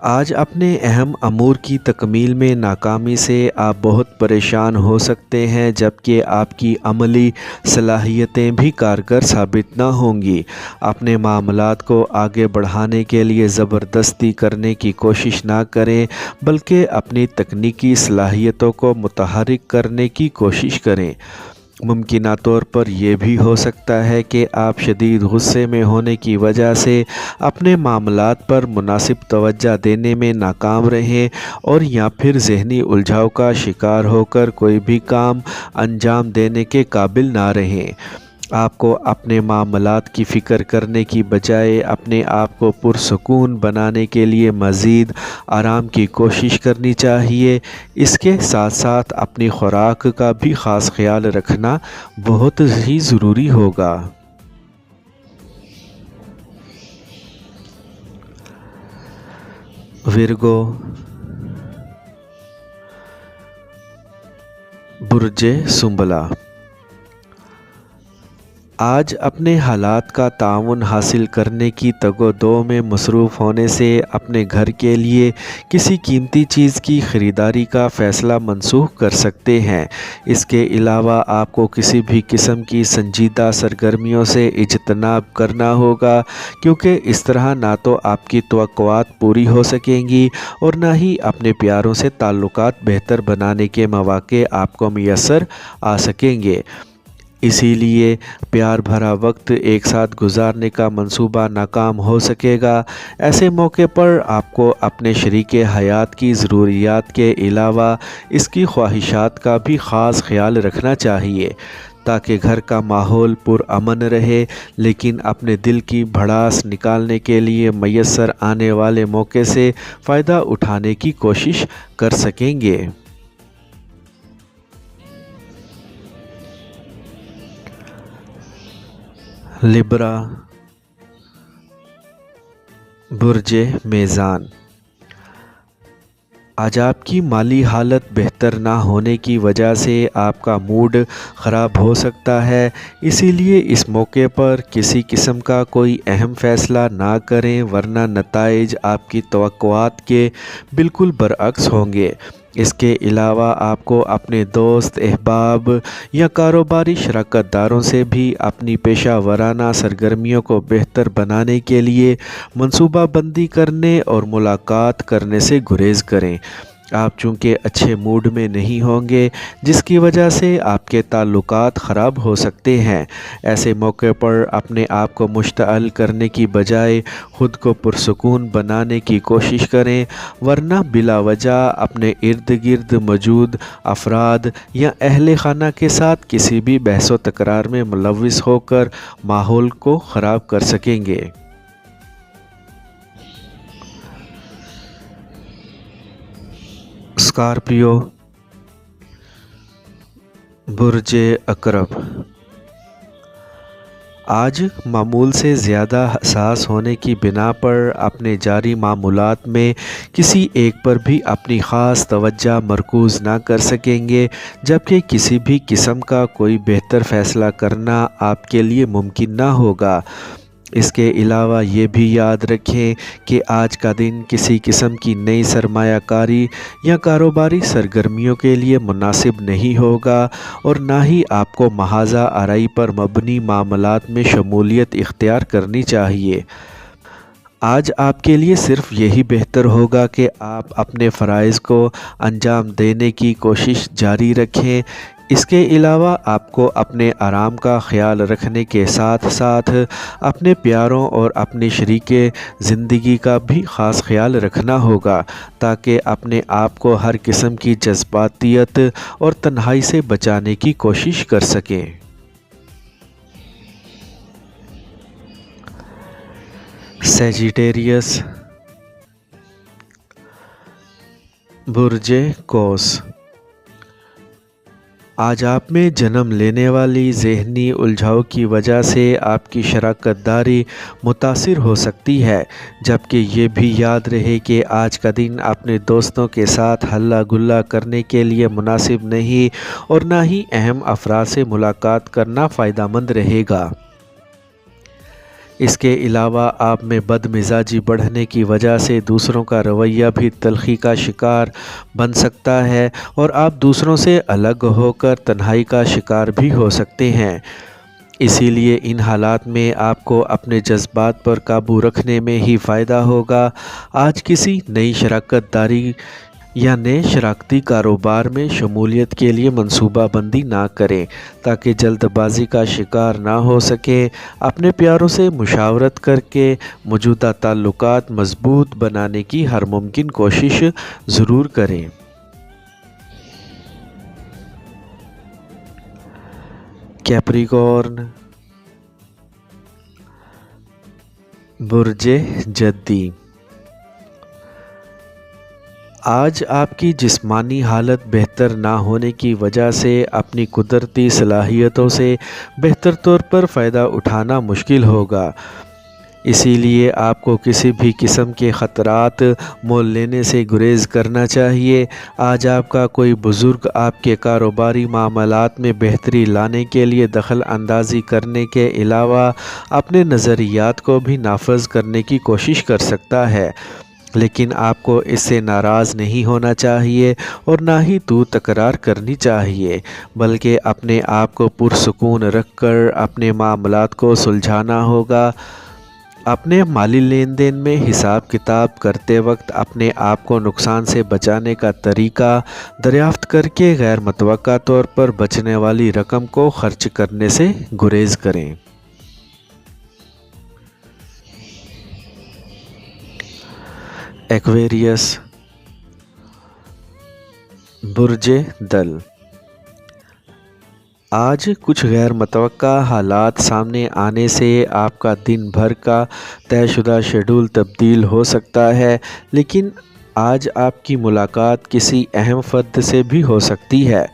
آج اپنے اہم امور کی تکمیل میں ناکامی سے آپ بہت پریشان ہو سکتے ہیں، جبکہ آپ کی عملی صلاحیتیں بھی کارگر ثابت نہ ہوں گی۔ اپنے معاملات کو آگے بڑھانے کے لیے زبردستی کرنے کی کوشش نہ کریں، بلکہ اپنی تکنیکی صلاحیتوں کو متحرک کرنے کی کوشش کریں۔ ممکنہ طور پر یہ بھی ہو سکتا ہے کہ آپ شدید غصے میں ہونے کی وجہ سے اپنے معاملات پر مناسب توجہ دینے میں ناکام رہیں، اور یا پھر ذہنی الجھاؤ کا شکار ہو کر کوئی بھی کام انجام دینے کے قابل نہ رہیں۔ آپ کو اپنے معاملات کی فکر کرنے کی بجائے اپنے آپ کو پرسکون بنانے کے لیے مزید آرام کی کوشش کرنی چاہیے۔ اس کے ساتھ ساتھ اپنی خوراک کا بھی خاص خیال رکھنا بہت ہی ضروری ہوگا۔ ورگو، برج سنبلہ، آج اپنے حالات کا تعاون حاصل کرنے کی تگ و دو میں مصروف ہونے سے اپنے گھر کے لیے کسی قیمتی چیز کی خریداری کا فیصلہ منسوخ کر سکتے ہیں۔ اس کے علاوہ آپ کو کسی بھی قسم کی سنجیدہ سرگرمیوں سے اجتناب کرنا ہوگا، کیونکہ اس طرح نہ تو آپ کی توقعات پوری ہو سکیں گی اور نہ ہی اپنے پیاروں سے تعلقات بہتر بنانے کے مواقع آپ کو میسر آ سکیں گے۔ اسی لیے پیار بھرا وقت ایک ساتھ گزارنے کا منصوبہ ناکام ہو سکے گا۔ ایسے موقع پر آپ کو اپنے شریک حیات کی ضروریات کے علاوہ اس کی خواہشات کا بھی خاص خیال رکھنا چاہیے، تاکہ گھر کا ماحول پرامن رہے، لیکن اپنے دل کی بھڑاس نکالنے کے لیے میسر آنے والے موقع سے فائدہ اٹھانے کی کوشش کر سکیں گے۔ لبرا، برج میزان، آج آپ کی مالی حالت بہتر نہ ہونے کی وجہ سے آپ کا موڈ خراب ہو سکتا ہے، اسی لیے اس موقع پر کسی قسم کا کوئی اہم فیصلہ نہ کریں، ورنہ نتائج آپ کی توقعات کے بالکل برعکس ہوں گے۔ اس کے علاوہ آپ کو اپنے دوست، احباب یا کاروباری شراکت داروں سے بھی اپنی پیشہ ورانہ سرگرمیوں کو بہتر بنانے کے لیے منصوبہ بندی کرنے اور ملاقات کرنے سے گریز کریں۔ آپ چونکہ اچھے موڈ میں نہیں ہوں گے، جس کی وجہ سے آپ کے تعلقات خراب ہو سکتے ہیں۔ ایسے موقع پر اپنے آپ کو مشتعل کرنے کی بجائے خود کو پرسکون بنانے کی کوشش کریں، ورنہ بلا وجہ اپنے ارد گرد موجود افراد یا اہل خانہ کے ساتھ کسی بھی بحث و تکرار میں ملوث ہو کر ماحول کو خراب کر سکیں گے۔ اسکارپیو، برج عقرب، آج معمول سے زیادہ حساس ہونے کی بنا پر اپنے جاری معاملات میں کسی ایک پر بھی اپنی خاص توجہ مرکوز نہ کر سکیں گے، جبکہ کسی بھی قسم کا کوئی بہتر فیصلہ کرنا آپ کے لیے ممکن نہ ہوگا۔ اس کے علاوہ یہ بھی یاد رکھیں کہ آج کا دن کسی قسم کی نئی سرمایہ کاری یا کاروباری سرگرمیوں کے لیے مناسب نہیں ہوگا، اور نہ ہی آپ کو محض آرائی پر مبنی معاملات میں شمولیت اختیار کرنی چاہیے۔ آج آپ کے لیے صرف یہی بہتر ہوگا کہ آپ اپنے فرائض کو انجام دینے کی کوشش جاری رکھیں۔ اس کے علاوہ آپ کو اپنے آرام کا خیال رکھنے کے ساتھ ساتھ اپنے پیاروں اور اپنی شریک زندگی کا بھی خاص خیال رکھنا ہوگا، تاکہ اپنے آپ کو ہر قسم کی جذباتیت اور تنہائی سے بچانے کی کوشش کر سکیں۔ سیجیٹیریس، برج قوس، آج آپ میں جنم لینے والی ذہنی الجھاؤ کی وجہ سے آپ کی شراکت داری متاثر ہو سکتی ہے، جبکہ یہ بھی یاد رہے کہ آج کا دن اپنے دوستوں کے ساتھ ہلا گلا کرنے کے لیے مناسب نہیں، اور نہ ہی اہم افراد سے ملاقات کرنا فائدہ مند رہے گا۔ اس کے علاوہ آپ میں بد مزاجی بڑھنے کی وجہ سے دوسروں کا رویہ بھی تلخی کا شکار بن سکتا ہے اور آپ دوسروں سے الگ ہو کر تنہائی کا شکار بھی ہو سکتے ہیں۔ اسی لیے ان حالات میں آپ کو اپنے جذبات پر قابو رکھنے میں ہی فائدہ ہوگا۔ آج کسی نئی شراکت داری یا نئے شراکتی کاروبار میں شمولیت کے لیے منصوبہ بندی نہ کریں تاکہ جلد بازی کا شکار نہ ہو سکیں۔ اپنے پیاروں سے مشاورت کر کے موجودہ تعلقات مضبوط بنانے کی ہر ممکن کوشش ضرور کریں۔ کیپریکارن، برج جدی، آج آپ کی جسمانی حالت بہتر نہ ہونے کی وجہ سے اپنی قدرتی صلاحیتوں سے بہتر طور پر فائدہ اٹھانا مشکل ہوگا۔ اسی لیے آپ کو کسی بھی قسم کے خطرات مول لینے سے گریز کرنا چاہیے۔ آج آپ کا کوئی بزرگ آپ کے کاروباری معاملات میں بہتری لانے کے لیے دخل اندازی کرنے کے علاوہ اپنے نظریات کو بھی نافذ کرنے کی کوشش کر سکتا ہے، لیکن آپ کو اس سے ناراض نہیں ہونا چاہیے اور نہ ہی تو تکرار کرنی چاہیے، بلکہ اپنے آپ کو پرسکون رکھ کر اپنے معاملات کو سلجھانا ہوگا۔ اپنے مالی لین دین میں حساب کتاب کرتے وقت اپنے آپ کو نقصان سے بچانے کا طریقہ دریافت کر کے غیر متوقع طور پر بچنے والی رقم کو خرچ کرنے سے گریز کریں۔ ایکویریس، برج دل، آج کچھ غیر متوقع حالات سامنے آنے سے آپ کا دن بھر کا طے شدہ شیڈول تبدیل ہو سکتا ہے، لیکن آج آپ کی ملاقات کسی اہم فرد سے بھی ہو سکتی ہے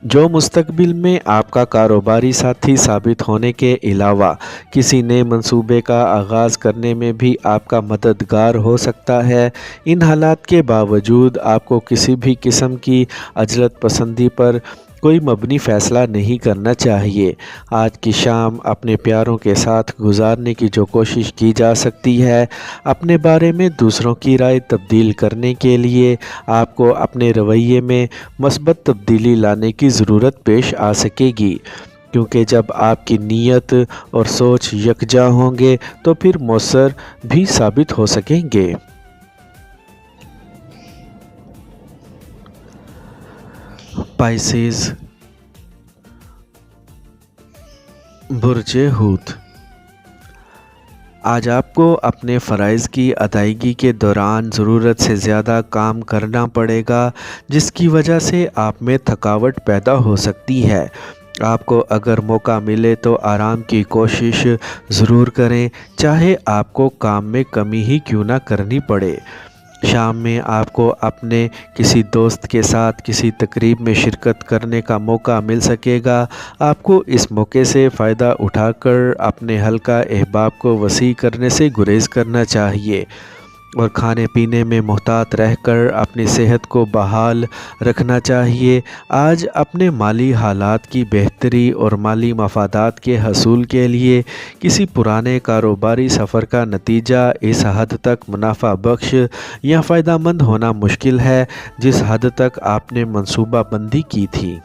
جو مستقبل میں آپ کا کاروباری ساتھی ثابت ہونے کے علاوہ کسی نئے منصوبے کا آغاز کرنے میں بھی آپ کا مددگار ہو سکتا ہے۔ ان حالات کے باوجود آپ کو کسی بھی قسم کی عجلت پسندی پر کوئی مبنی فیصلہ نہیں کرنا چاہیے۔ آج کی شام اپنے پیاروں کے ساتھ گزارنے کی جو کوشش کی جا سکتی ہے، اپنے بارے میں دوسروں کی رائے تبدیل کرنے کے لیے آپ کو اپنے رویے میں مثبت تبدیلی لانے کی ضرورت پیش آ سکے گی، کیونکہ جب آپ کی نیت اور سوچ یکجا ہوں گے تو پھر مؤثر بھی ثابت ہو سکیں گے۔ پائسیز، برج حوت، آج آپ کو اپنے فرائض کی ادائیگی کے دوران ضرورت سے زیادہ کام کرنا پڑے گا، جس کی وجہ سے آپ میں تھکاوٹ پیدا ہو سکتی ہے۔ آپ کو اگر موقع ملے تو آرام کی کوشش ضرور کریں، چاہے آپ کو کام میں کمی ہی کیوں نہ کرنی پڑے۔ شام میں آپ کو اپنے کسی دوست کے ساتھ کسی تقریب میں شرکت کرنے کا موقع مل سکے گا۔ آپ کو اس موقع سے فائدہ اٹھا کر اپنے حلقہ احباب کو وسیع کرنے سے گریز کرنا چاہیے اور کھانے پینے میں محتاط رہ کر اپنی صحت کو بحال رکھنا چاہیے۔ آج اپنے مالی حالات کی بہتری اور مالی مفادات کے حصول کے لیے کسی پرانے کاروباری سفر کا نتیجہ اس حد تک منافع بخش یا فائدہ مند ہونا مشکل ہے جس حد تک آپ نے منصوبہ بندی کی تھی۔